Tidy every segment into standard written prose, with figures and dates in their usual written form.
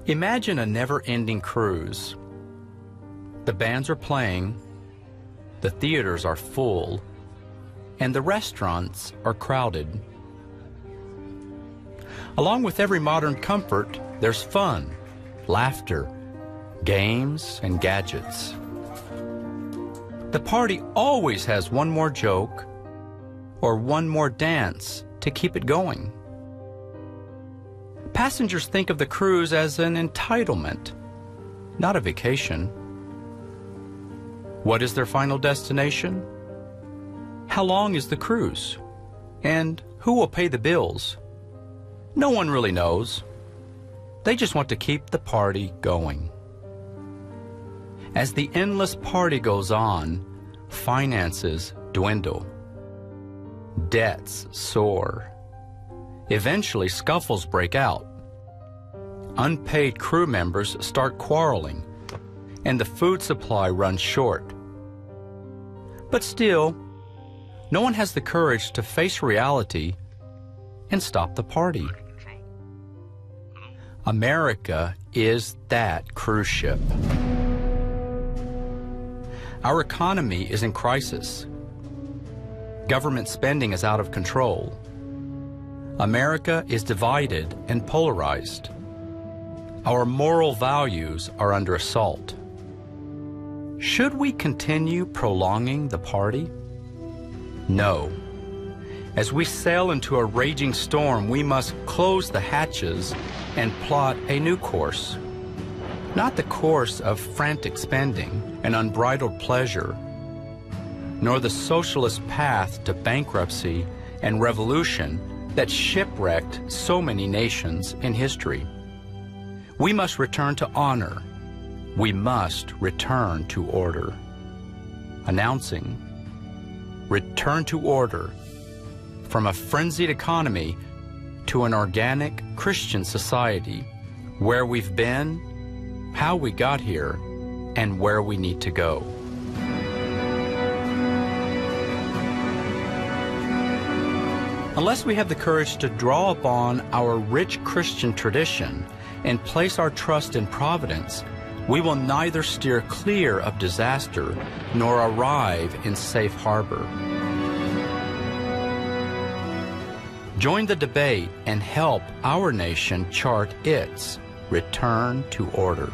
Imagine a never-ending cruise. The bands are playing, the theaters are full, and the restaurants are crowded. Along with every modern comfort, there's fun, laughter, games, and gadgets. The party always has one more joke or one more dance to keep it going. Passengers think of the cruise as an entitlement, not a vacation. What is their final destination? How long is the cruise? And who will pay the bills? No one really knows. They just want to keep the party going. As the endless party goes on, finances dwindle. Debts soar. Eventually, scuffles break out. Unpaid crew members start quarreling, and the food supply runs short. But still, no one has the courage to face reality and stop the party. America is that cruise ship. Our economy is in crisis. Government spending is out of control. America is divided and polarized. Our moral values are under assault. Should we continue prolonging the party? No. As we sail into a raging storm, we must close the hatches and plot a new course. Not the course of frantic spending and unbridled pleasure, nor the socialist path to bankruptcy and revolution that shipwrecked so many nations in history. We must return to honor. We must return to order. Announcing, return to order, from a frenzied economy to an organic Christian society, where we've been, how we got here, and where we need to go. Unless we have the courage to draw upon our rich Christian tradition and place our trust in providence, we will neither steer clear of disaster nor arrive in safe harbor. Join the debate and help our nation chart its return to order.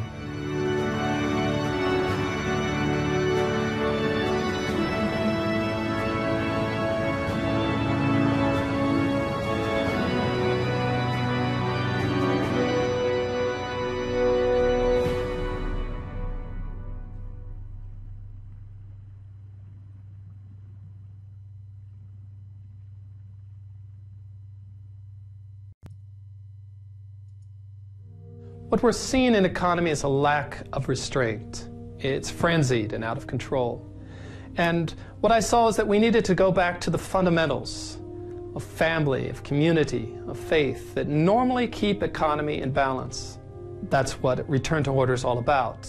What we're seeing in the economy is a lack of restraint. It's frenzied and out of control. And what I saw is that we needed to go back to the fundamentals of family, of community, of faith that normally keep economy in balance. That's what Return to Order is all about.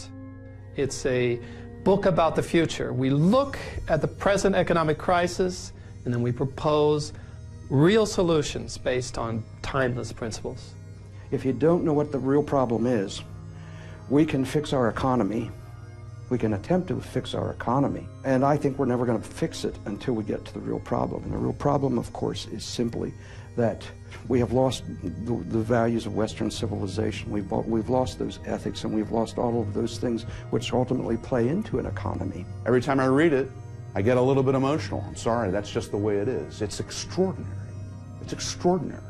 It's a book about the future. We look at the present economic crisis and then we propose real solutions based on timeless principles. If you don't know what the real problem is, we can fix our economy. We can attempt to fix our economy. And I think we're never going to fix it until we get to the real problem. And the real problem, of course, is simply that we have lost the values of Western civilization. We've lost those ethics, and we've lost all of those things which ultimately play into an economy. Every time I read it, I get a little bit emotional. I'm sorry, that's just the way it is. It's extraordinary. It's extraordinary.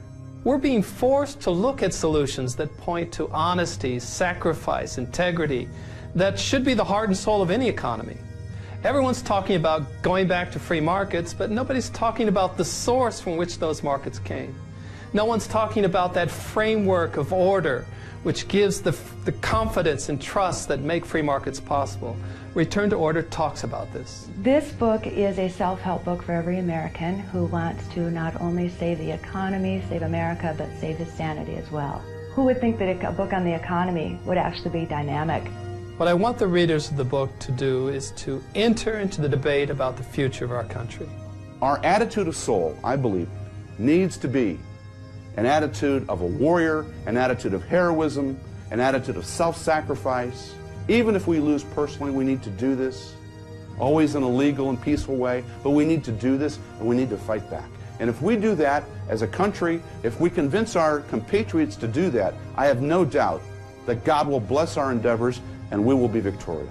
We're being forced to look at solutions that point to honesty, sacrifice, integrity, that should be the heart and soul of any economy. Everyone's talking about going back to free markets, but nobody's talking about the source from which those markets came. No one's talking about that framework of order which gives the confidence and trust that make free markets possible. Return to Order talks about this. This book is a self-help book for every American who wants to not only save the economy, save America, but save his sanity as well. Who would think that a book on the economy would actually be dynamic? What I want the readers of the book to do is to enter into the debate about the future of our country. Our attitude of soul, I believe, needs to be an attitude of a warrior, an attitude of heroism, an attitude of self-sacrifice. Even if we lose personally, we need to do this, always in a legal and peaceful way, but we need to do this, and we need to fight back. And if we do that as a country, if we convince our compatriots to do that, I have no doubt that God will bless our endeavors and we will be victorious.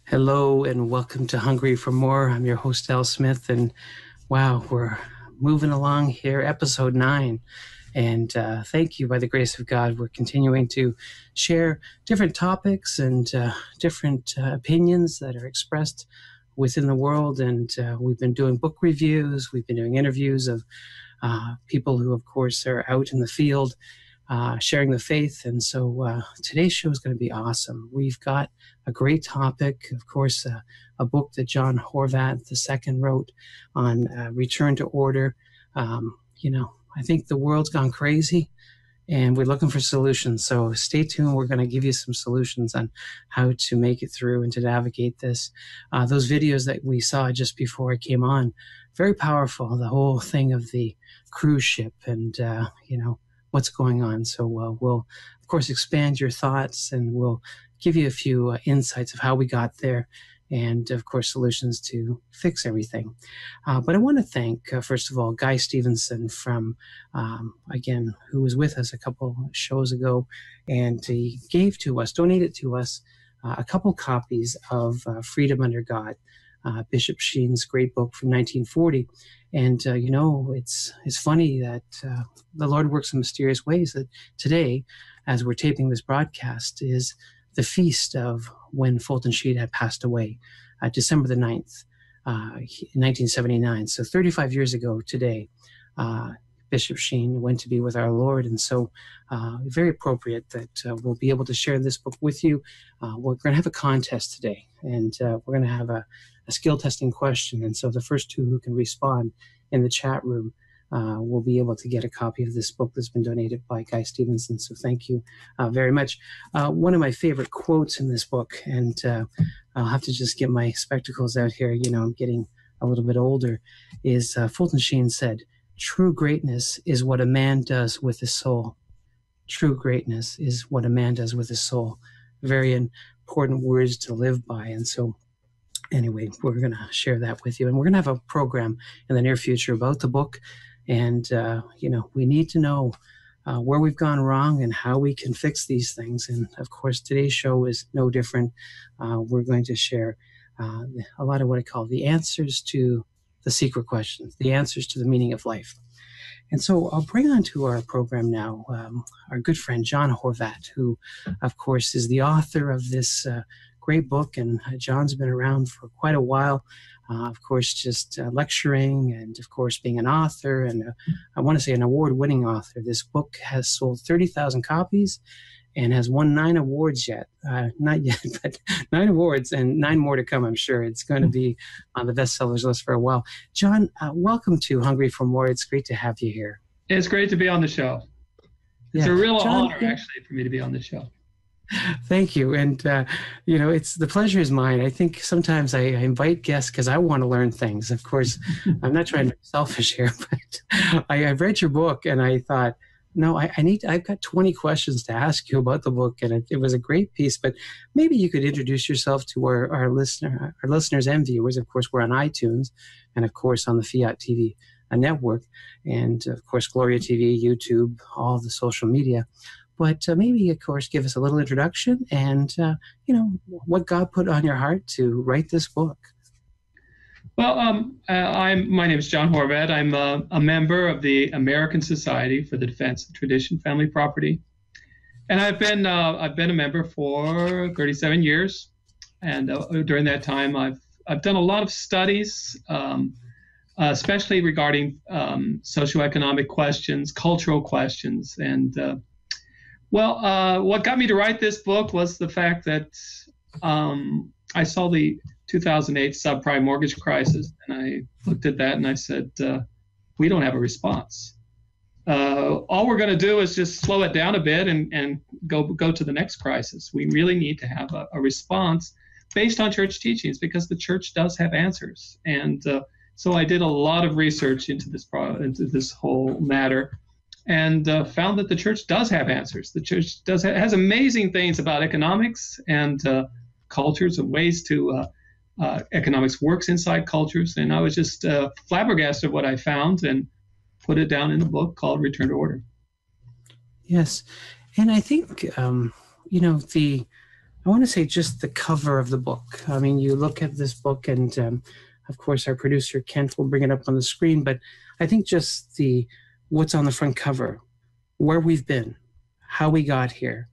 Hello and welcome to Hungry for More. I'm your host, Al Smith, and wow, we're moving along here, episode 9. And thank you, by the grace of God, we're continuing to share different topics and different opinions that are expressed within the world. And we've been doing book reviews, we've been doing interviews of people who, of course, are out in the field sharing the faith. And so today's show is going to be awesome. We've got a great topic, of course, a book that John Horvat II wrote on return to order. I think the world's gone crazy and we're looking for solutions. So stay tuned. We're going to give you some solutions on how to make it through and to navigate this. Those videos that we saw just before I came on, very powerful. The whole thing of the cruise ship and, what's going on. So we'll, of course, expand your thoughts and we'll give you a few insights of how we got there and, of course, solutions to fix everything. But I want to thank, first of all, Guy Stevenson from, again, who was with us a couple shows ago, and he donated to us a couple copies of Freedom Under God, Bishop Sheen's great book from 1940. And, it's funny that the Lord works in mysterious ways, that today, as we're taping this broadcast, is the feast of when Fulton Sheen had passed away, December the 9th, 1979. So 35 years ago today, Bishop Sheen went to be with our Lord. And so very appropriate that we'll be able to share this book with you. We're going to have a contest today, and we're going to have a skill testing question. And so the first two who can respond in the chat room will be able to get a copy of this book that's been donated by Guy Stevenson. So thank you very much. One of my favorite quotes in this book, and I'll have to just get my spectacles out here, I'm getting a little bit older, is Fulton Sheen said, "True greatness is what a man does with his soul. True greatness is what a man does with his soul." Very important words to live by. And so anyway, we're going to share that with you. And we're going to have a program in the near future about the book. And, we need to know where we've gone wrong and how we can fix these things. And, of course, today's show is no different. We're going to share a lot of what I call the answers to the secret questions, the answers to the meaning of life. And so I'll bring on to our program now our good friend John Horvat, who, of course, is the author of this great book. And John's been around for quite a while, of course, just lecturing and, of course, being an author. And I want to say an award-winning author. This book has sold 30,000 copies and has won 9 awards yet. Not yet, but 9 awards and 9 more to come, I'm sure. It's going to be on the bestsellers list for a while. John, welcome to Hungry for More. It's great to have you here. It's great to be on the show. It's a real honor, actually, for me to be on the show. Thank you. And, the pleasure is mine. I think sometimes I invite guests because I want to learn things. Of course, I'm not trying to be selfish here, but I've read your book and I thought, no, I've got 20 questions to ask you about the book. And it was a great piece, but maybe you could introduce yourself to our listeners and viewers. Of course, we're on iTunes and, of course, on the Fiat TV network and, of course, Gloria TV, YouTube, all the social media. But maybe, of course, give us a little introduction and, what God put on your heart to write this book. Well, my name is John Horvat. I'm a member of the American Society for the Defense of Tradition, Family Property, and I've been a member for 37 years. And during that time, I've done a lot of studies, especially regarding socio-economic questions, cultural questions, and what got me to write this book was the fact that I saw the 2008 subprime mortgage crisis, and I looked at that and I said, we don't have a response. All we're going to do is just slow it down a bit and go to the next crisis. We really need to have a response based on church teachings, because the church does have answers. And so I did a lot of research into this whole matter, and found that the church does have answers. The church has amazing things about economics and cultures and ways to economics works inside cultures. And I was just flabbergasted what I found and put it down in a book called Return to Order. Yes. And I think, I want to say just the cover of the book. I mean, you look at this book and, of course, our producer, Kent, will bring it up on the screen. But I think just what's on the front cover, where we've been, how we got here,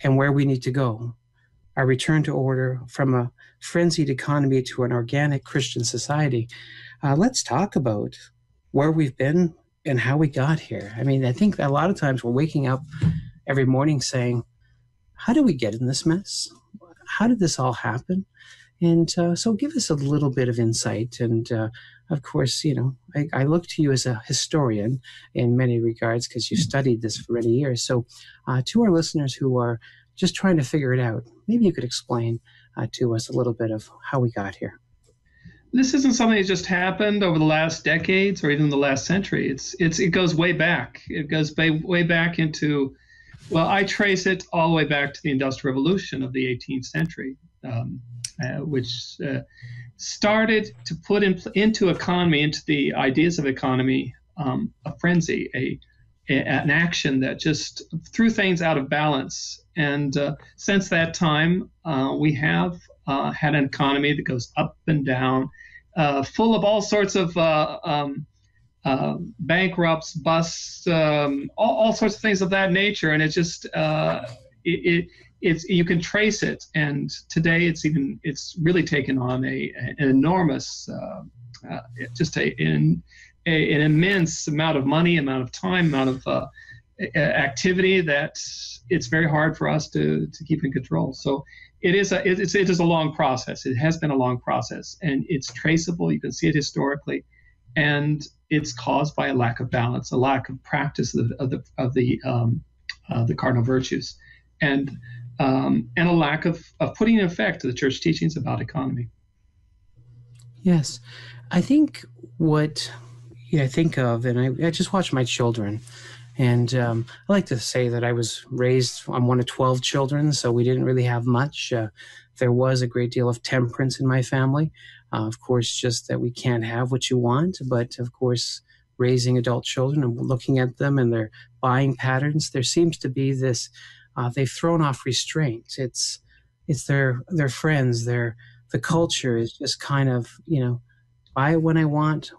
and where we need to go. Our return to order from a frenzied economy to an organic Christian society. Let's talk about where we've been and how we got here. I mean, I think a lot of times we're waking up every morning saying, how did we get in this mess? How did this all happen? And so give us a little bit of insight. And of course, I look to you as a historian in many regards because you studied this for many years. So to our listeners who are just trying to figure it out, maybe you could explain to us a little bit of how we got here. This isn't something that just happened over the last decades or even the last century. It goes way back. It goes way back into, I trace it all the way back to the Industrial Revolution of the 18th century, which started to put into economy, into the ideas of economy, a frenzy, an action that just threw things out of balance. And since that time, we have had an economy that goes up and down, full of all sorts of bankrupts, busts, all sorts of things of that nature. And it's just you can trace it. And today it's really taken on an enormous, an immense amount of money, amount of time, amount of activity that it's very hard for us to keep in control. So it is a long process. It has been a long process, and it's traceable. You can see it historically, and it's caused by a lack of balance, a lack of practice of the cardinal virtues, and a lack of putting in effect the church teachings about economy. Yes, I think what I think of, and I just watch my children. And I like to say that I was raised, I'm one of 12 children, so we didn't really have much. There was a great deal of temperance in my family. Of course, just that we can't have what you want, but of course, raising adult children and looking at them and their buying patterns, there seems to be this, they've thrown off restraint. It's their friends, the culture is just kind of, buy when I want,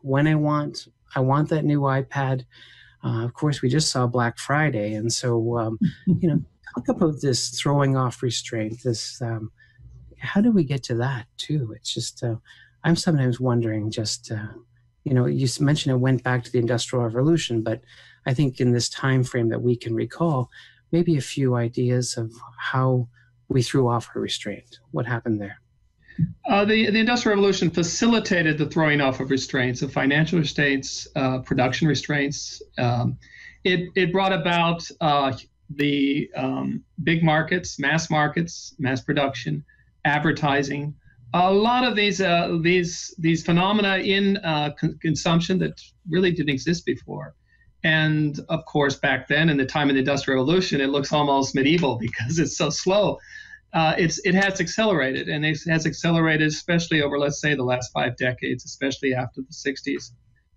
I want that new iPad. Of course, we just saw Black Friday, and so talk about this throwing off restraint. This, how do we get to that too? It's just I'm sometimes wondering. Just you mentioned it went back to the Industrial Revolution, but I think in this time frame that we can recall, maybe a few ideas of how we threw off our restraint. What happened there? The Industrial Revolution facilitated the throwing off of restraints, of financial restraints, production restraints. It brought about the big markets, mass production, advertising. A lot of these phenomena in consumption that really didn't exist before. And of course, back then, in the time of the Industrial Revolution, it looks almost medieval because it's so slow. It has accelerated, and it has accelerated especially over, let's say, the last 5 decades, especially after the 60s,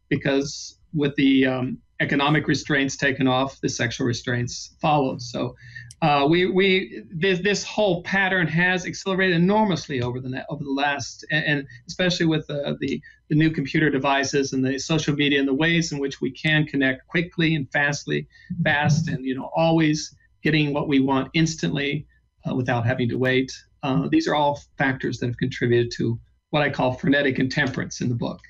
because with the economic restraints taken off, the sexual restraints followed. So This whole pattern has accelerated enormously over the last, and especially with the new computer devices and the social media and the ways in which we can connect quickly and fast, and always getting what we want instantly without having to wait. These are all factors that have contributed to what I call frenetic intemperance in the book.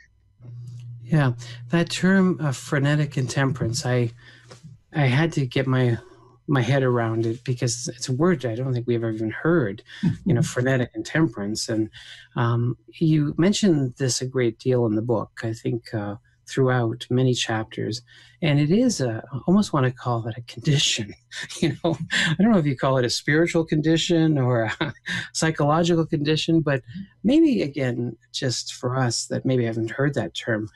Yeah, that term frenetic intemperance, I had to get my head around it, because it's a word I don't think we've ever even heard, frenetic intemperance. And you mentioned this a great deal in the book, I think, throughout many chapters. And it is I almost want to call it a condition. I don't know if you call it a spiritual condition or a psychological condition, but maybe, again, just for us that maybe haven't heard that term,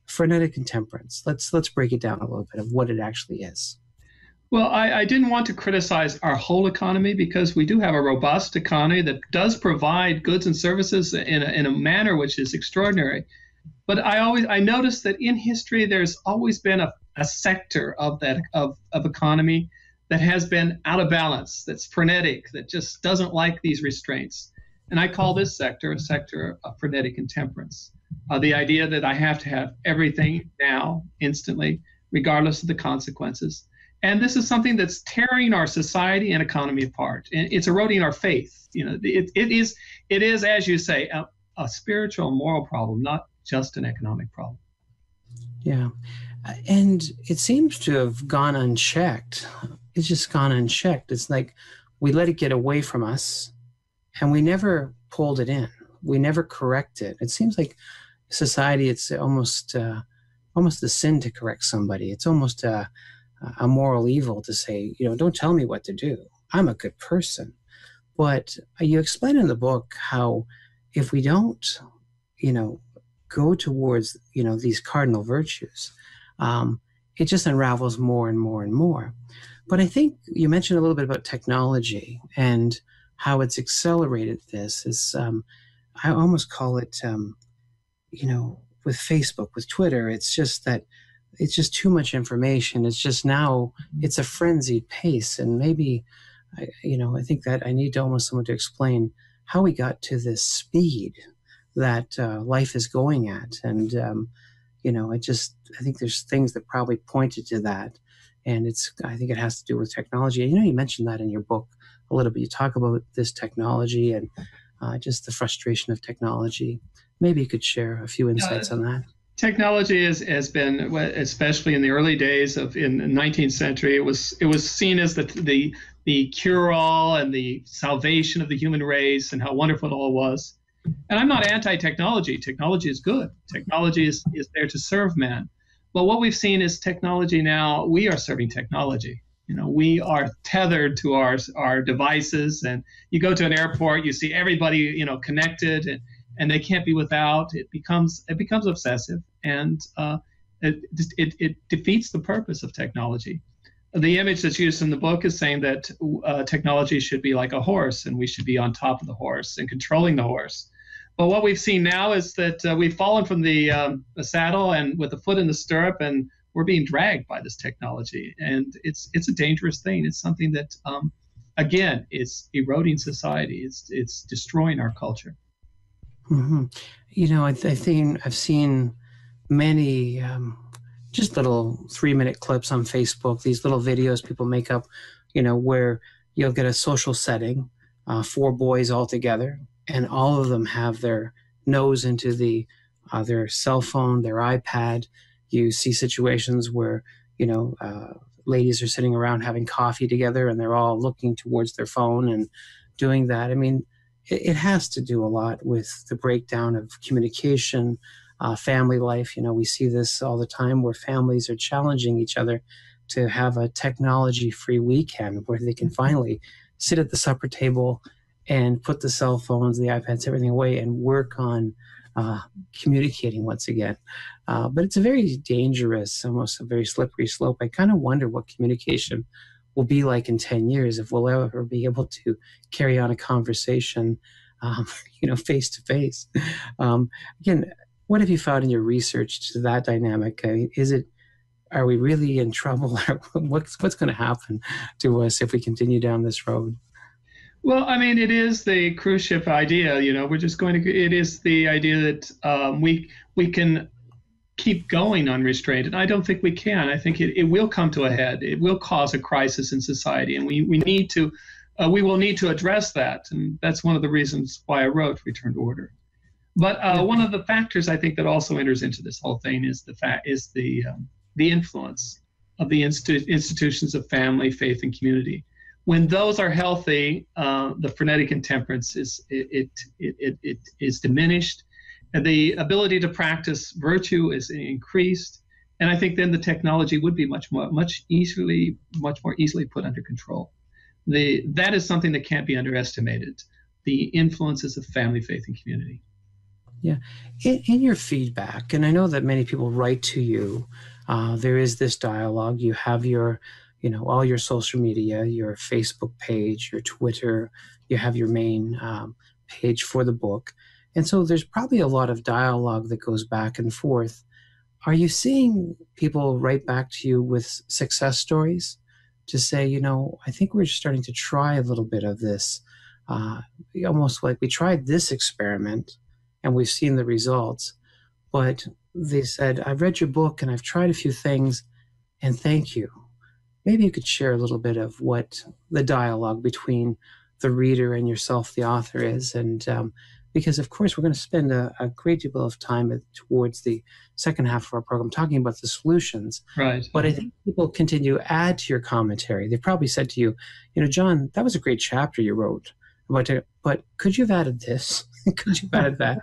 frenetic intemperance. Let's break it down a little bit of what it actually is. Well, I didn't want to criticize our whole economy, because we do have a robust economy that does provide goods and services in a manner which is extraordinary. But I noticed that in history there's always been a sector of economy that has been out of balance, that's frenetic, that just doesn't like these restraints. And I call this sector a sector of frenetic intemperance. The idea that I have to have everything now, instantly, regardless of the consequences. And this is something that's tearing our society and economy apart. And it's eroding our faith. It is, as you say, a spiritual and moral problem, not just an economic problem. Yeah. And it seems to have gone unchecked. It's just gone unchecked. It's like we let it get away from us, and we never pulled it in. We never correct it. It seems like society, it's almost a sin to correct somebody. It's almost a moral evil to say, don't tell me what to do. I'm a good person. But you explain in the book how if we don't, go towards, these cardinal virtues, it just unravels more and more and more. But I think you mentioned a little bit about technology and how it's accelerated this. Is I almost call it, with Facebook, with Twitter, it's just that it's just too much information. It's just now it's a frenzied pace. And maybe, I think that I need almost someone to explain how we got to this speed that life is going at. And, I think there's things that probably pointed to that. And I think it has to do with technology. You mentioned that in your book a little bit. You talk about this technology and just the frustration of technology. Maybe you could share a few insights on that. Technology has been, especially in the early days in the 19th century, it was seen as the cure-all and the salvation of the human race, and how wonderful it all was. And I'm not anti-technology. Technology is good. Technology is there to serve man. But what we've seen is technology now, we are serving technology. We are tethered to our devices, and you go to an airport, you see everybody, connected, and they can't be without. It becomes obsessive, and it defeats the purpose of technology. The image that's used in the book is saying that technology should be like a horse, and we should be on top of the horse and controlling the horse. But what we've seen now is that we've fallen from the saddle and with the foot in the stirrup, and we're being dragged by this technology. And it's a dangerous thing. It's something that, again, it's eroding society. It's destroying our culture. Mm-hmm. I think I've seen many just little 3-minute clips on Facebook, these little videos people make up, where you'll get a social setting, 4 boys all together, and all of them have their nose into their cell phone, their iPad. You see situations where, ladies are sitting around having coffee together, and they're all looking towards their phone and doing that. I mean, it has to do a lot with the breakdown of communication, family life. We see this all the time where families are challenging each other to have a technology-free weekend where they can finally sit at the supper table and put the cell phones, the iPads, everything away, and work on communicating once again. But it's a very dangerous, almost a very slippery slope. I kind of wonder what communication will be like in 10 years, if we'll ever be able to carry on a conversation, face to face. Again, what have you found in your research to that dynamic? Is it are we really in trouble? What's going to happen to us if we continue down this road? Well, I mean, it is the cruise ship idea. We're just going to. It is the idea that we can keep going unrestrained, and I don't think we can. I think it will come to a head. It will cause a crisis in society, and we need to. We will need to address that, and that's one of the reasons why I wrote Return to Order. But one of the factors I think that also enters into this whole thing is the influence of the institutions of family, faith, and community. When those are healthy, the frenetic intemperance is diminished, and the ability to practice virtue is increased, and I think then the technology would be much more easily put under control. That is something that can't be underestimated. The influences of family, faith, and community. Yeah. In your feedback, and I know that many people write to you, there is this dialogue. You have your, all your social media, your Facebook page, your Twitter, you have your main page for the book. And so there's probably a lot of dialogue that goes back and forth. Are you seeing people write back to you with success stories to say, I think we're starting to try a little bit of this, almost like we tried this experiment and we've seen the results, but they said, I've read your book and I've tried a few things and thank you. Maybe you could share a little bit of what the dialogue between the reader and yourself, the author, is. And because, of course, we're going to spend a great deal of time towards the second half of our program talking about the solutions. Right. But I think people continue to add to your commentary. They probably said to you, John, that was a great chapter you wrote. But could you have added this? Could you have added that?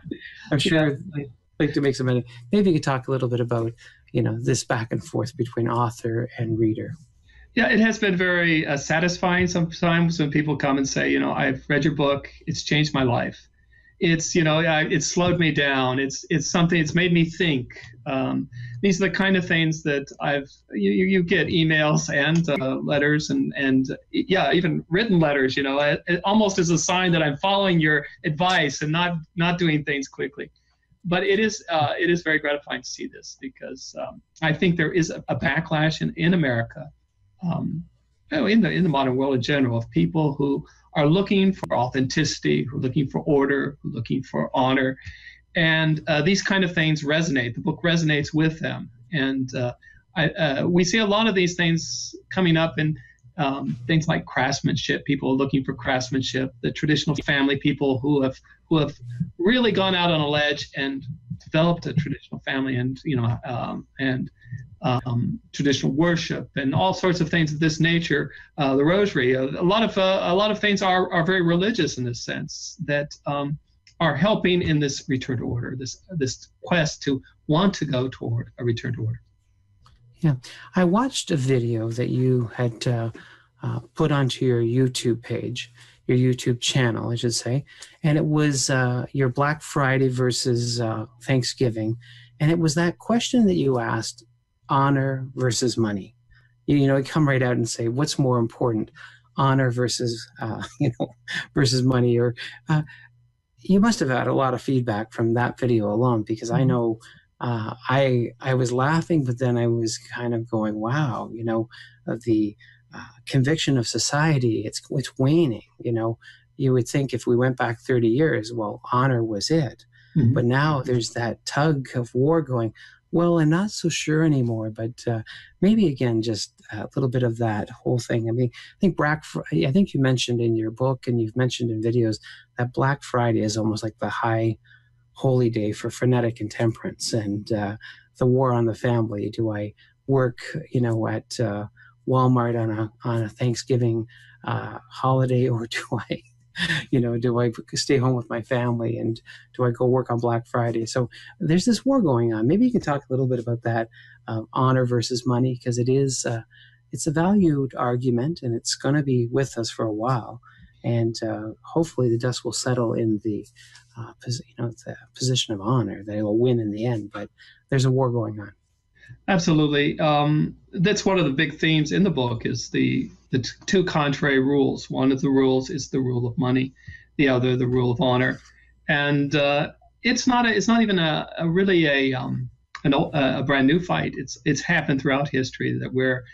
I'm sure I'd like to make some edit. Maybe you could talk a little bit about, this back and forth between author and reader. Yeah, it has been very satisfying sometimes when people come and say, I've read your book. It's changed my life. It's, it's slowed me down. It's something, it's made me think. These are the kind of things that you get emails and letters and even written letters, it almost as a sign that I'm following your advice and not doing things quickly. But it is very gratifying to see this because I think there is a backlash in America, in the modern world in general, of people who are looking for authenticity, who are looking for order, who are looking for honor. And these kind of things resonate. The book resonates with them. And we see a lot of these things coming up in things like craftsmanship. People are looking for craftsmanship, the traditional family people who have really gone out on a ledge and developed a traditional family and traditional worship and all sorts of things of this nature. The rosary, a lot of things are very religious in this sense that are helping in this return to order, this quest to want to go toward a return to order. Yeah, I watched a video that you had put onto your YouTube page, your YouTube channel, I should say, and it was your Black Friday versus Thanksgiving, and it was that question that you asked, honor versus money. You come right out and say, what's more important, honor versus versus money? Or you must have had a lot of feedback from that video alone, because I know I was laughing, but then I was kind of going, wow, the conviction of society, it's waning. You would think if we went back 30 years, well, honor was it. Mm-hmm. But now there's that tug of war going, well, I'm not so sure anymore, but maybe again, just a little bit of that whole thing. I mean, I think you mentioned in your book and you've mentioned in videos that Black Friday is almost like the high holy day for frenetic intemperance and the war on the family. Do I work, at Walmart on a Thanksgiving holiday, or do I stay home with my family, and do I go work on Black Friday? So there's this war going on. Maybe you can talk a little bit about that, honor versus money, because it's a valued argument, and it's going to be with us for a while. And hopefully the dust will settle in the position of honor, that it will win in the end. But there's a war going on. Absolutely. That's one of the big themes in the book, is the two contrary rules. One of the rules is the rule of money, the other the rule of honor. And it's not even really a a brand new fight. It's happened throughout history that where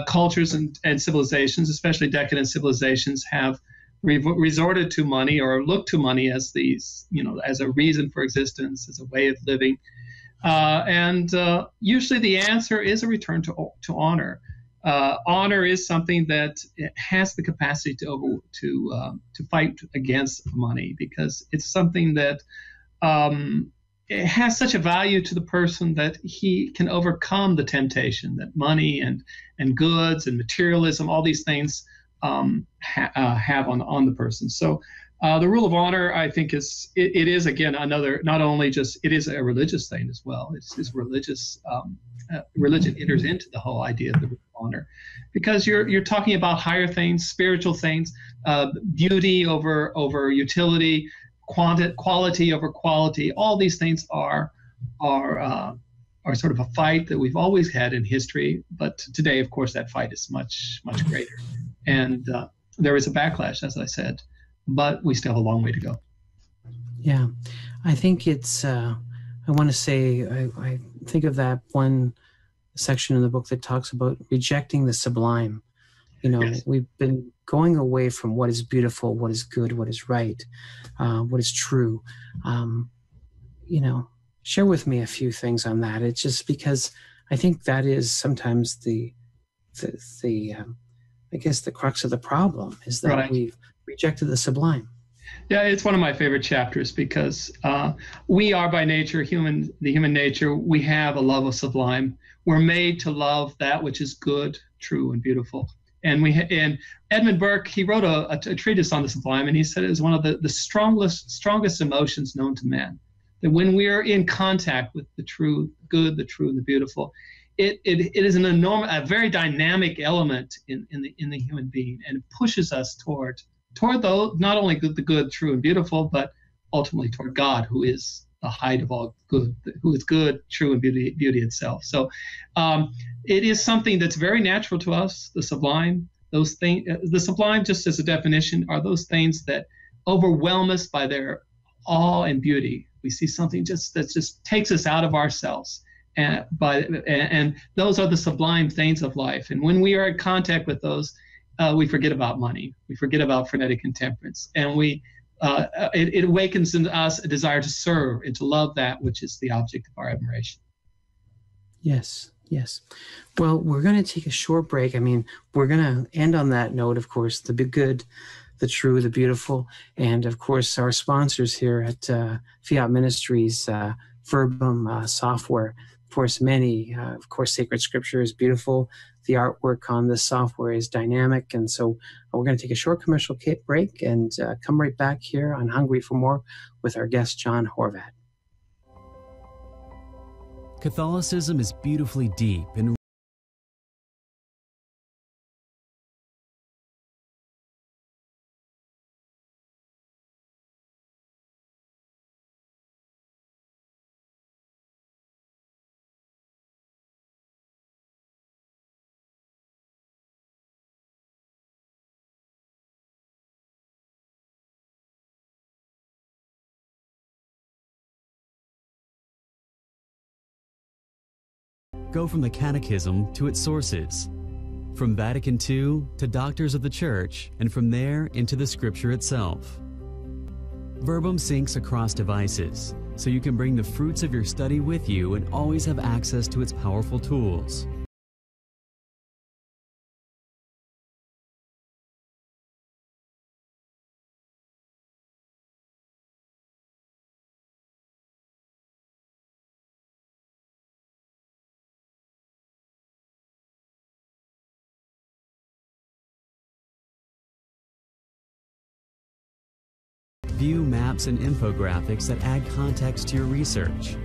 cultures and civilizations, especially decadent civilizations, have resorted to money or looked to money as as a reason for existence, as a way of living. And usually the answer is a return to honor. Honor is something that has the capacity to fight against money, because it's something that it has such a value to the person that he can overcome the temptation that money and goods and materialism, all these things have on the person. So the rule of honor, I think, it is again another, not only just, it is a religious thing as well. It's religious. Religion enters into the whole idea of the rule of honor, because you're talking about higher things, spiritual things, beauty over utility, quality over quality. All these things are sort of a fight that we've always had in history, but today, of course, that fight is much greater, and there is a backlash, as I said, but we still have a long way to go. Yeah, I think it's. I want to say I think of that one section in the book that talks about rejecting the sublime. Yes. We've been going away from what is beautiful, what is good, what is right, what is true. Share with me a few things on that. It's just because I think that is sometimes the I guess the crux of the problem is that right. We've rejected the sublime. Yeah, it's one of my favorite chapters, because we are by nature the human nature. We have a love of sublime. We're made to love that which is good, true, and beautiful. And Edmund Burke, he wrote a treatise on the sublime, and he said it is one of the strongest emotions known to man. That when we are in contact with the true, good, the true, and the beautiful, it is a very dynamic element in the human being, and it pushes us toward not only the good, true, and beautiful, but ultimately toward God, who is the height of all good, who is good, true, and beauty itself. So it is something that's very natural to us, the sublime. Those things, the sublime, just as a definition, are those things that overwhelm us by their awe and beauty. We see something that just takes us out of ourselves, and those are the sublime things of life. And when we are in contact with those, we forget about money. We forget about frenetic intemperance, and it awakens in us a desire to serve and to love that which is the object of our admiration. Yes. Well, we're going to take a short break. I mean, we're going to end on that note, of course, the good, the true, the beautiful, and of course, our sponsors here at Fiat Ministries, Verbum software. Of course, sacred scripture is beautiful. The artwork on this software is dynamic. And so we're going to take a short commercial break and come right back here on Hungry for More with our guest, John Horvat. Catholicism is beautifully deep and go from the Catechism to its sources, from Vatican II to Doctors of the Church, and from there into the Scripture itself. Verbum syncs across devices, so you can bring the fruits of your study with you and always have access to its powerful tools. View maps and infographics that add context to your research,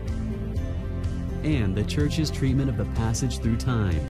and the Church's treatment of the passage through time.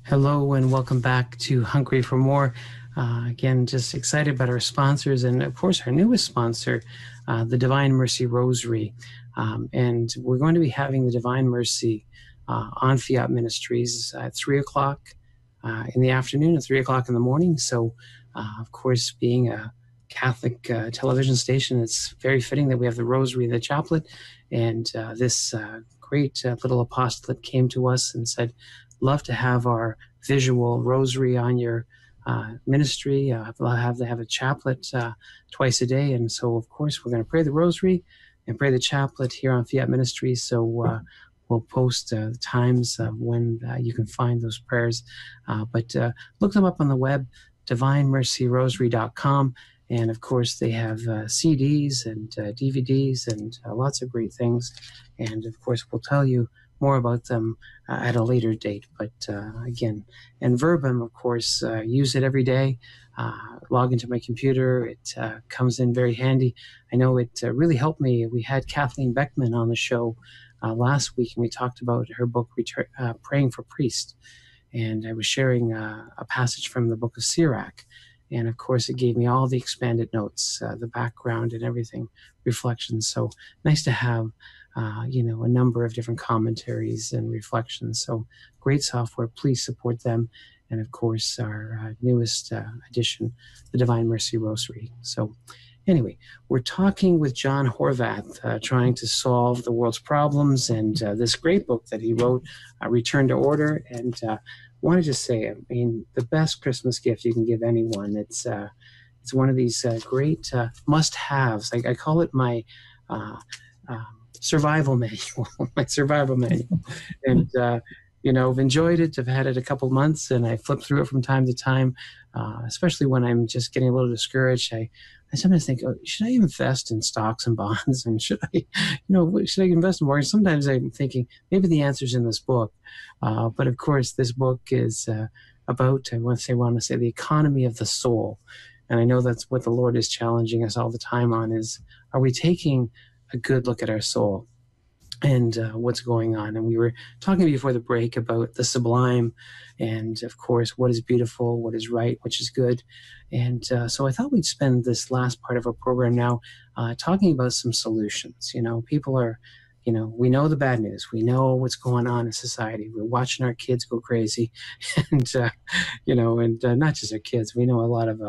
Hello and welcome back to Hungry for More. Again, just excited about our sponsors and, of course, our newest sponsor, the Divine Mercy Rosary. And we're going to be having the Divine Mercy on Fiat Ministries at 3 o'clock in the afternoon and 3 o'clock in the morning. So, of course, being a Catholic television station, it's very fitting that we have the Rosary and the Chaplet. And this great little apostolate came to us and said, love to have our visual Rosary on your ministry. I'll have to have a chaplet twice a day. And so, of course, we're going to pray the Rosary and pray the chaplet here on Fiat Ministries. So we'll post the times when you can find those prayers. But look them up on the web, divinemercyrosary.com. And, of course, they have CDs and DVDs and lots of great things. And, of course, we'll tell you more about them at a later date. But again, and Verbum, of course, use it every day. Log into my computer. It comes in very handy. I know it really helped me. We had Kathleen Beckman on the show last week, and we talked about her book, Praying for Priests. And I was sharing a passage from the book of Sirach. And, of course, it gave me all the expanded notes, the background and everything, reflections. So nice to have a number of different commentaries and reflections. So great software. Please support them. And, of course, our newest edition, the Divine Mercy Rosary. So anyway, we're talking with John Horvat, trying to solve the world's problems, and this great book that he wrote, Return to Order. And I wanted to say, I mean, the best Christmas gift you can give anyone. It's one of these great must-haves. I call it my survival manual, my survival manual. And, I've enjoyed it. I've had it a couple months, and I flip through it from time to time, especially when I'm just getting a little discouraged. I sometimes think, should I invest in stocks and bonds? And should I invest in more? And sometimes I'm thinking maybe the answer's in this book. But of course, this book is about, I want to say the economy of the soul. And I know that's what the Lord is challenging us all the time on is, are we taking a good look at our soul and what's going on? And we were talking before the break about the sublime and, of course, what is beautiful, what is right, which is good. And so I thought we'd spend this last part of our program now talking about some solutions. People are, we know the bad news. We know what's going on in society. We're watching our kids go crazy. And, not just our kids. We know a lot of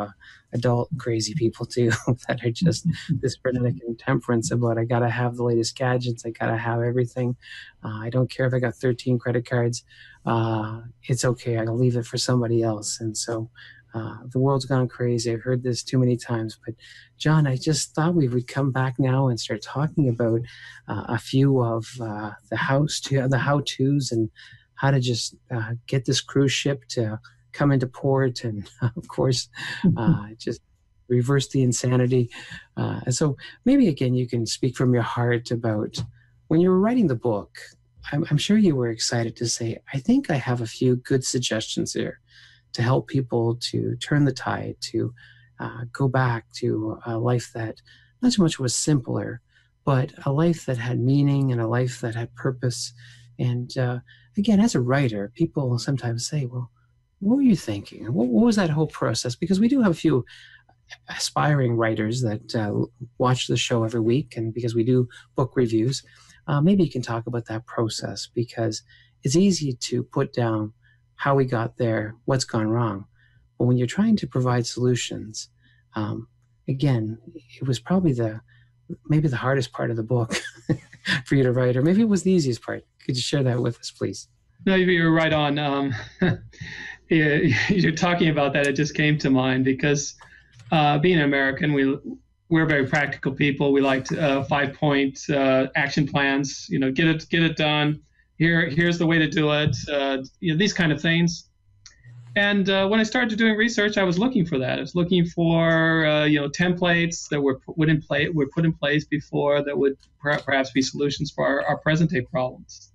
adult crazy people too that are just this frenetic intemperance about, I got to have the latest gadgets. I got to have everything. I don't care if I got 13 credit cards. It's okay. I'll leave it for somebody else. And so the world's gone crazy. I've heard this too many times. But John, I just thought we would come back now and start talking about a few of the how-tos and how to just get this cruise ship to come into port and, of course, just reverse the insanity. And so maybe, again, you can speak from your heart about when you were writing the book. I'm sure you were excited to say, I think I have a few good suggestions here to help people to turn the tide, to go back to a life that not so much was simpler, but a life that had meaning and a life that had purpose. And again, as a writer, people sometimes say, well, what were you thinking? What was that whole process? Because we do have a few aspiring writers that watch the show every week, and because we do book reviews, maybe you can talk about that process, because it's easy to put down how we got there, what's gone wrong. But when you're trying to provide solutions, again, it was probably maybe the hardest part of the book for you to write, or maybe it was the easiest part. Could you share that with us, please? No, you're right on. You're talking about that. It just came to mind because being an American, we're very practical people. We like 5-point action plans. Get it done. Here's the way to do it. These kind of things. And when I started doing research, I was looking for that. I was looking for templates that were put in place before that would perhaps be solutions for our present day problems.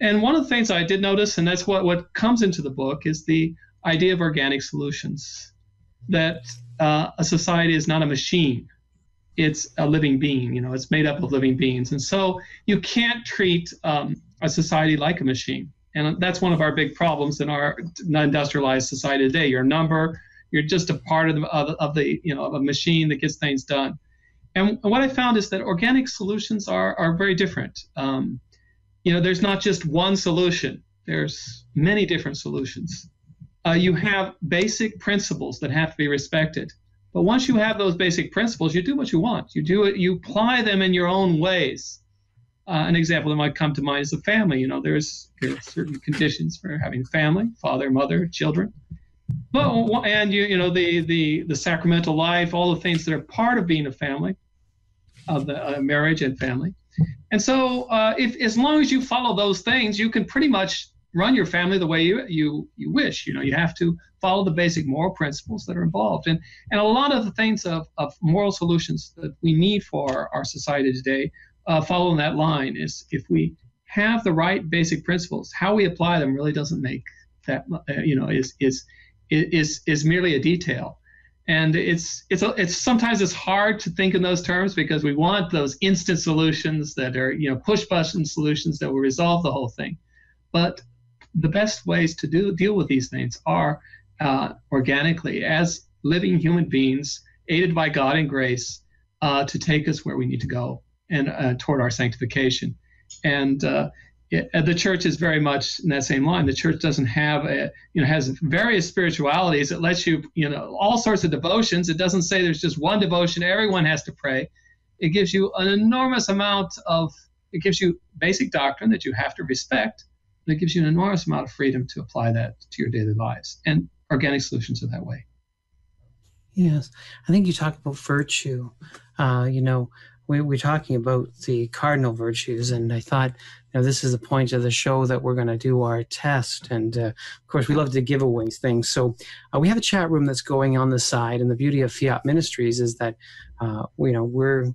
And one of the things I did notice, and that's what comes into the book, is the idea of organic solutions. That a society is not a machine; it's a living being. It's made up of living beings, and so you can't treat a society like a machine. And that's one of our big problems in our industrialized society today. Your number, you're just a part of a machine that gets things done. And what I found is that organic solutions are very different. There's not just one solution. There's many different solutions. You have basic principles that have to be respected. But once you have those basic principles, you do what you want. You do it. You apply them in your own ways. An example that might come to mind is the family. There's certain conditions for having family: father, mother, children. And the sacramental life, all the things that are part of being a family, of the marriage and family. And so, if as long as you follow those things, you can pretty much run your family the way you wish. You have to follow the basic moral principles that are involved. And a lot of the things of moral solutions that we need for our society today follow in that line. Is if we have the right basic principles, how we apply them really doesn't make that, is merely a detail. And it's sometimes it's hard to think in those terms because we want those instant solutions that are, push button solutions that will resolve the whole thing. But the best ways to deal with these things are organically, as living human beings, aided by God and grace, to take us where we need to go and toward our sanctification. And the church is very much in that same line. The church doesn't have has various spiritualities. It lets you, all sorts of devotions. It doesn't say there's just one devotion. Everyone has to pray. It gives you an enormous amount it gives you basic doctrine that you have to respect. And it gives you an enormous amount of freedom to apply that to your daily lives. And organic solutions are that way. Yes. I think you talk about virtue. We're talking about the cardinal virtues, and I thought, this is the point of the show that we're going to do our test. And of course, we love to give away things. So we have a chat room that's going on the side. And the beauty of Fiat Ministries is that, we're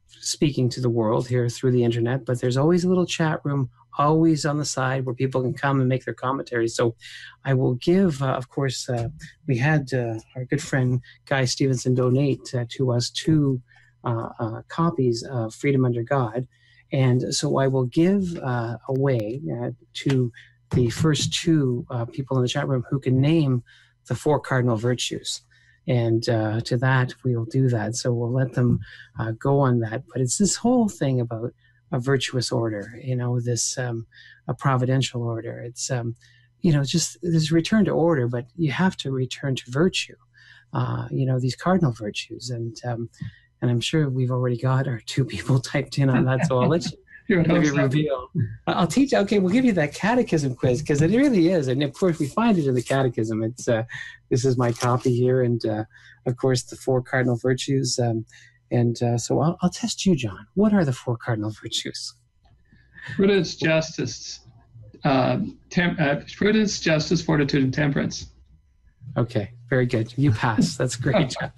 speaking to the world here through the internet, but there's always a little chat room always on the side where people can come and make their commentaries. So I will give, of course, we had our good friend Guy Stevenson donate to us 2 copies of Freedom Under God. And so I will give away to the first 2 people in the chat room who can name the 4 cardinal virtues. And to that, we'll do that. So we'll let them go on that. But it's this whole thing about a virtuous order, this a providential order. It's, just this return to order, but you have to return to virtue, these cardinal virtues. And I'm sure we've already got our 2 people typed in on that. So I'll let you maybe reveal. I'll teach. Okay, we'll give you that catechism quiz because it really is. And of course, we find it in the catechism. It's this is my copy here. And of course, the 4 cardinal virtues. So I'll test you, John. What are the 4 cardinal virtues? Prudence, justice, fortitude, and temperance. Okay, very good. You pass. That's great, John.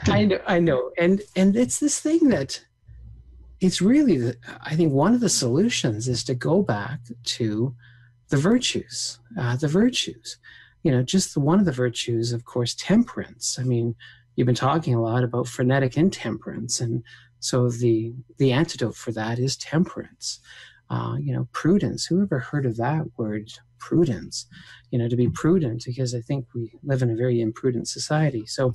I know. And it's this thing that it's really, I think one of the solutions is to go back to the virtues. Just one of the virtues, of course, temperance. I mean, you've been talking a lot about frenetic intemperance, and so the antidote for that is temperance. Prudence. Who ever heard of that word, prudence? To be prudent, because I think we live in a very imprudent society. So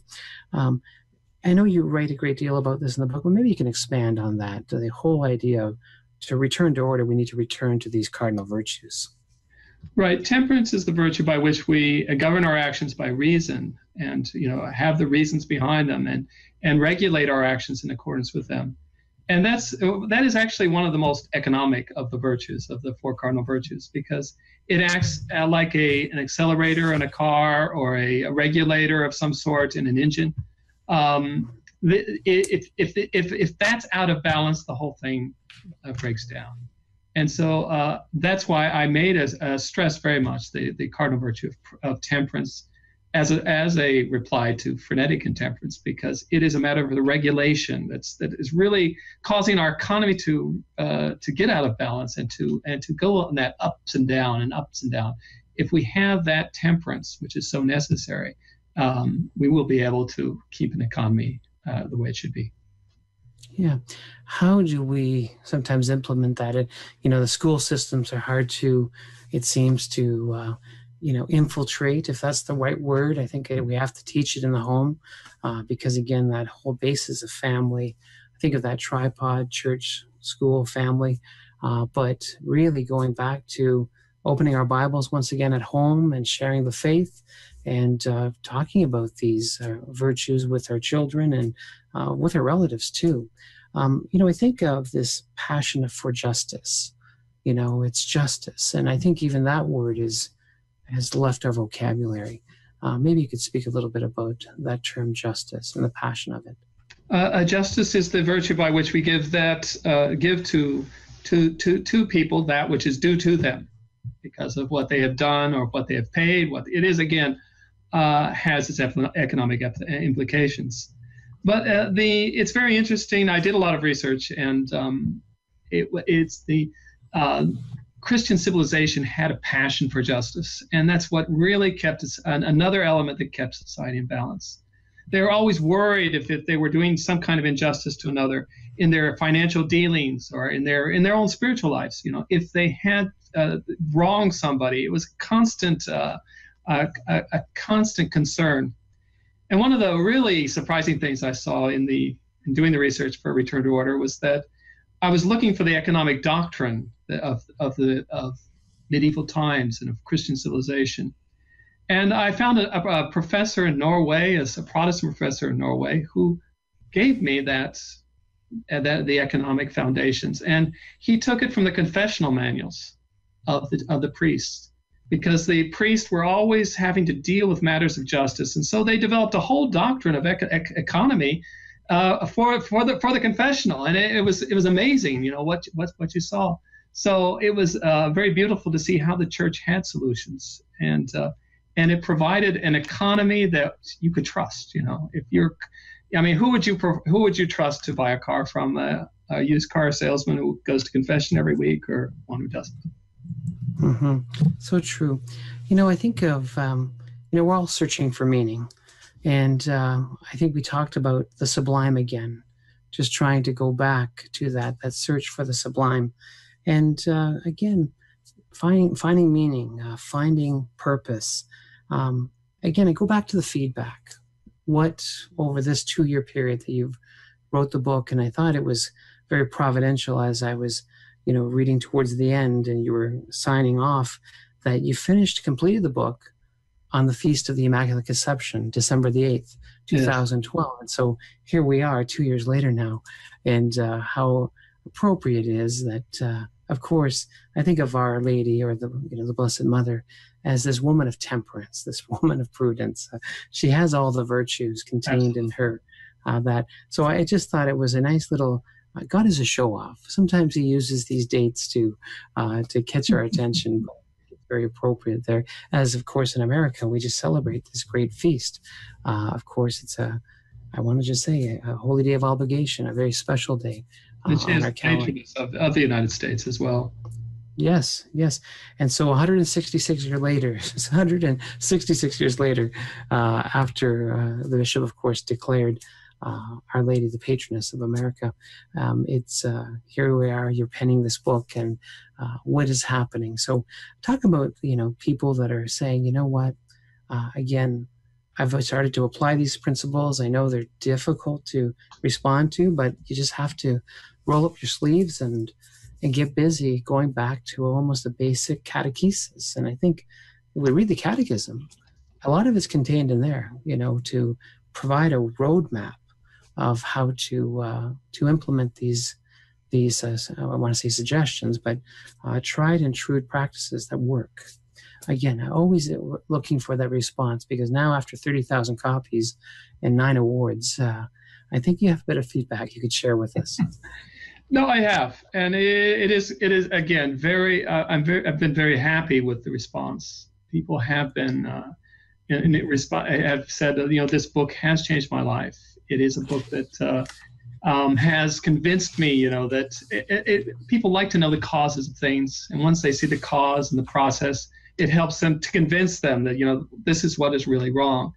I know you write a great deal about this in the book, but maybe you can expand on that. The whole idea of to return to order, we need to return to these cardinal virtues. Right. Temperance is the virtue by which we govern our actions by reason and, have the reasons behind them and regulate our actions in accordance with them. And that is actually one of the most economic of the virtues, of the 4 cardinal virtues, because it acts like an accelerator in a car or a regulator of some sort in an engine. If that's out of balance, the whole thing breaks down. And so that's why I made a stress very much the cardinal virtue of temperance as a reply to frenetic intemperance, because it is a matter of the regulation that is really causing our economy to get out of balance and to go on that ups and down. If we have that temperance, which is so necessary, we will be able to keep an economy the way it should be. Yeah. How do we sometimes implement that? The school systems are hard to, it seems to, infiltrate, if that's the right word. I think we have to teach it in the home because, again, that whole basis of family. I think of that tripod, church, school, family, but really going back to opening our Bibles once again at home and sharing the faith and talking about these virtues with our children and with our relatives too. I think of this passion for justice. It's justice. And I think even that word has left our vocabulary. Maybe you could speak a little bit about that term justice and the passion of it. Justice is the virtue by which we give to people that which is due to them because of what they have done or what they have paid. What it is, again, has its economic implications. But it's very interesting. I did a lot of research, and it's the Christian civilization had a passion for justice, and that's what really kept us, another element that kept society in balance. They were always worried if they were doing some kind of injustice to another in their financial dealings or in their own spiritual lives. If they had wronged somebody, it was a constant concern. And one of the really surprising things I saw in doing the research for Return to Order was that I was looking for the economic doctrine of medieval times and of Christian civilization. And I found a professor in Norway, a Protestant professor in Norway, who gave me the economic foundations. And he took it from the confessional manuals of the priests, because the priests were always having to deal with matters of justice. And so they developed a whole doctrine of economy for the confessional. And it was amazing, what you saw. So it was very beautiful to see how the church had solutions, and it provided an economy that you could trust. Who would you trust to buy a car from? A used car salesman who goes to confession every week, or one who doesn't? Mm-hmm. So true. I think of we're all searching for meaning, and I think we talked about the sublime again, just trying to go back to that search for the sublime. And again, finding meaning, finding purpose. Again, I go back to the feedback. What, over this 2-year period that you've wrote the book, and I thought it was very providential as I was, reading towards the end and you were signing off, that you completed the book on the Feast of the Immaculate Conception, December the 8th, 2012. Yes. And so here we are 2 years later now, and how appropriate it is that, of course, I think of Our Lady, or the Blessed Mother, as this woman of temperance, this woman of prudence. She has all the virtues contained in her. So I just thought it was a nice little. God is a show-off. Sometimes he uses these dates to catch our attention. It's very appropriate there, as of course in America we just celebrate this great feast. Of course, it's I want to just say a holy day of obligation, a very special day. Which is the patroness of the United States as well. Yes. And so 166 years later, after the bishop, of course, declared Our Lady the patroness of America, it's here we are, you're penning this book, and what is happening. So talk about, people that are saying, again, I've started to apply these principles. I know they're difficult to respond to, but you just have to roll up your sleeves and get busy, going back to almost a basic catechesis. And I think when we read the catechism, a lot of it's contained in there, to provide a roadmap of how to implement these I want to say suggestions, but tried and true practices that work. Again, always looking for that response, because now after 30,000 copies and 9 awards, I think you have a bit of feedback you could share with us. No, I have, and it is again very. I've been very happy with the response. People have been, have said, this book has changed my life. It is a book that has convinced me, that people like to know the causes of things, and once they see the cause and the process, it helps them to convince them that this is what is really wrong.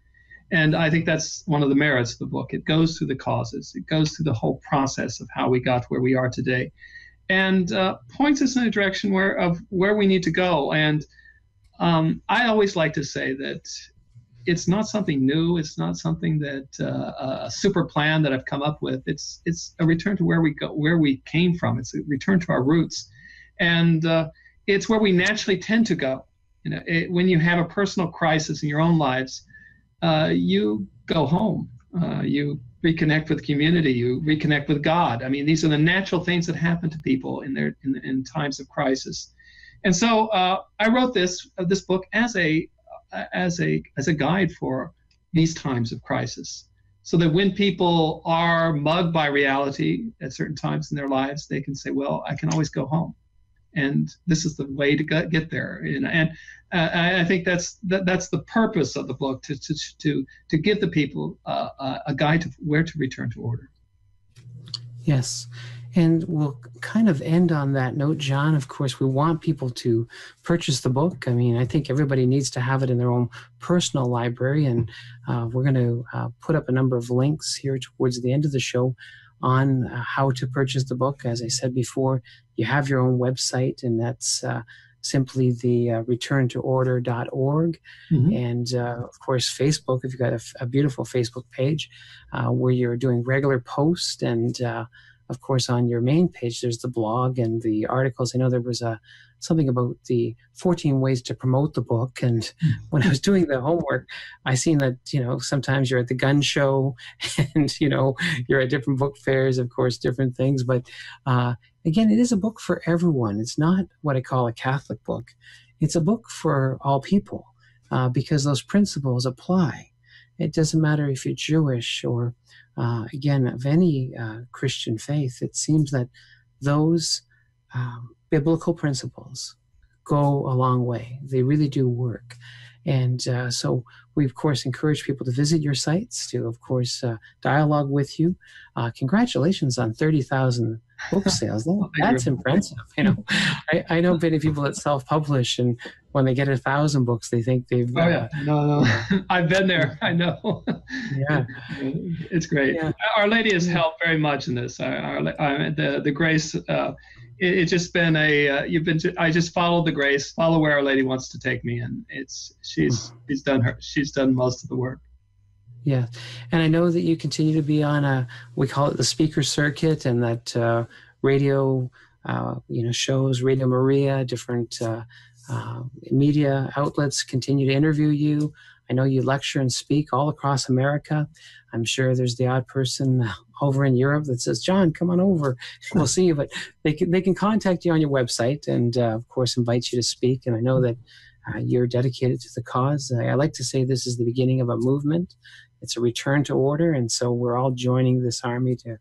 And I think that's one of the merits of the book. It goes through the causes. It goes through the whole process of how we got to where we are today, and points us in a direction where we need to go. And I always like to say that it's not something new. It's not something that a super plan that I've come up with. It's a return to where we go, where we came from. It's a return to our roots, and it's where we naturally tend to go. When you have a personal crisis in your own lives, you go home. You reconnect with community. You reconnect with God. I mean, these are the natural things that happen to people in times of crisis. And so I wrote this book as a guide for these times of crisis, so that when people are mugged by reality at certain times in their lives, they can say, well, I can always go home, and this is the way to get there. And I think that's the purpose of the book, to give the people a guide to where to return to order. Yes. And we'll kind of end on that note, John. Of course, we want people to purchase the book. I mean, I think everybody needs to have it in their own personal library. And we're going to put up a number of links here towards the end of the show on how to purchase the book. As I said before, you have your own website, and that's simply the returntoorder.org. Mm-hmm. And of course, Facebook, if you've got a beautiful Facebook page where you're doing regular posts, and of course, on your main page, there's the blog and the articles. I know there was something about the 14 ways to promote the book. And when I was doing the homework, I seen that, sometimes you're at the gun show and, you're at different book fairs, of course, different things. But again, it is a book for everyone. It's not what I call a Catholic book. It's a book for all people because those principles apply. It doesn't matter if you're Jewish or again, of any Christian faith. It seems that those biblical principles go a long way. They really do work. And so we, of course, encourage people to visit your sites, to, of course, dialogue with you. Congratulations on 30,000 book sales. That's impressive. I know many people that self-publish, and when they get 1,000 books, they think they've... Oh, yeah. No. I've been there. I know. Yeah. It's great. Yeah. Our Lady has helped very much in this. The grace... It's just been I just followed the grace, follow where Our Lady wants to take me, and she's done most of the work. Yeah, and I know that you continue to be on we call it the speaker circuit, and that radio, shows, Radio Maria, different media outlets continue to interview you. I know you lecture and speak all across America. I'm sure there's the odd person over in Europe that says, John, come on over. We'll see you. But they can contact you on your website and, of course, invite you to speak. And I know that you're dedicated to the cause. I like to say this is the beginning of a movement. It's a return to order. And so we're all joining this army to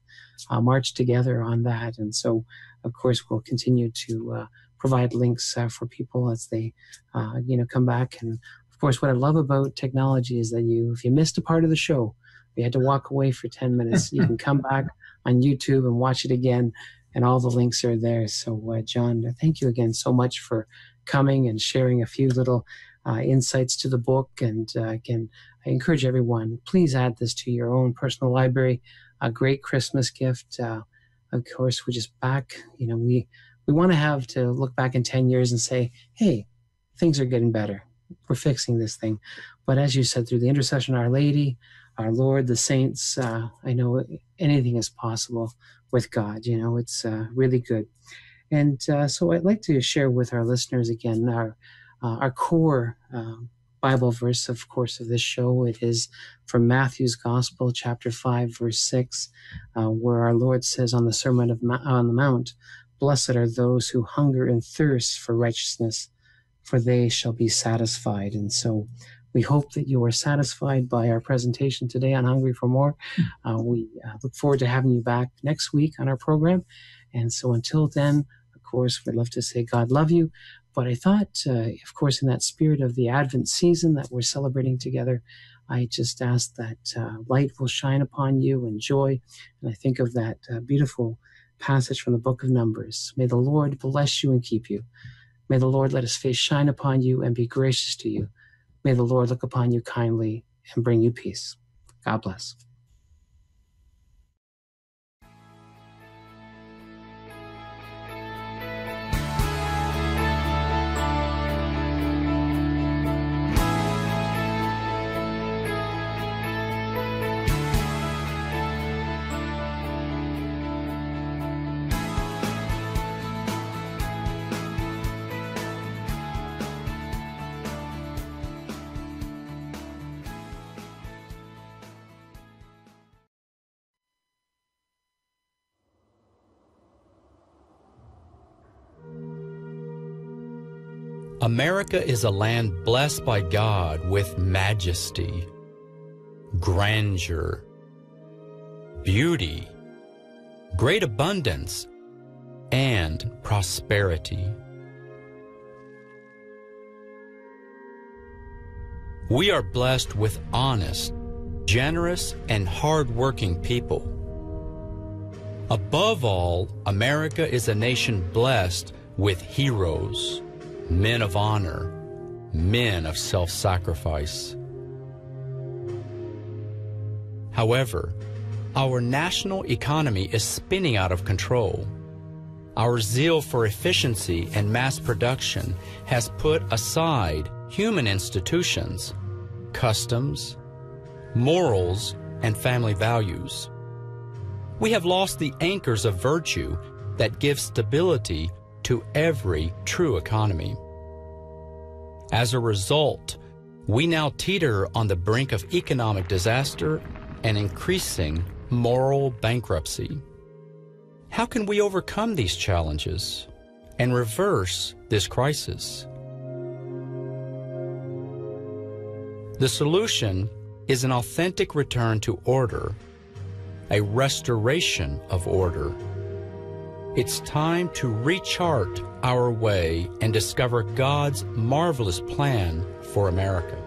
march together on that. And so, of course, we'll continue to provide links for people as they, come back. And of course, what I love about technology is that if you missed a part of the show, you had to walk away for 10 minutes, you can come back on YouTube and watch it again, and all the links are there. So, John, thank you again so much for coming and sharing a few little insights to the book. And again, I encourage everyone, please add this to your own personal library, a great Christmas gift. Of course, we're just back. We want to look back in 10 years and say, hey, things are getting better. We're fixing this thing. But as you said, through the intercession of Our Lady, our Lord, the saints, I know anything is possible with God. It's really good. And so I'd like to share with our listeners again our core Bible verse, of course, of this show. It is from Matthew's Gospel, chapter 5, verse 6, where our Lord says on the Sermon on the Mount, "Blessed are those who hunger and thirst for righteousness, for they shall be satisfied." And so we hope that you are satisfied by our presentation today on Hungry for More. We look forward to having you back next week on our program. And so until then, of course, we'd love to say God love you. But I thought, of course, in that spirit of the Advent season that we're celebrating together, I just ask that light will shine upon you and joy. And I think of that beautiful passage from the book of Numbers. May the Lord bless you and keep you. May the Lord let his face shine upon you and be gracious to you. May the Lord look upon you kindly and bring you peace. God bless. America is a land blessed by God with majesty, grandeur, beauty, great abundance, and prosperity. We are blessed with honest, generous, and hard-working people. Above all, America is a nation blessed with heroes, men of honor, men of self-sacrifice. However, our national economy is spinning out of control. Our zeal for efficiency and mass production has put aside human institutions, customs, morals, and family values. We have lost the anchors of virtue that give stability to every true economy. As a result, we now teeter on the brink of economic disaster and increasing moral bankruptcy. How can we overcome these challenges and reverse this crisis? The solution is an authentic return to order, a restoration of order. It's time to rechart our way and discover God's marvelous plan for America.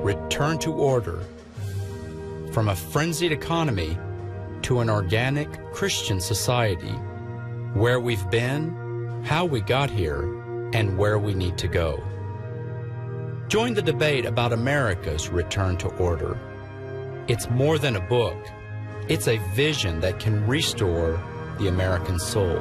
Return to order. From a frenzied economy to an organic Christian society, where we've been, how we got here, and where we need to go. Join the debate about America's return to order. It's more than a book. It's a vision that can restore the American soul.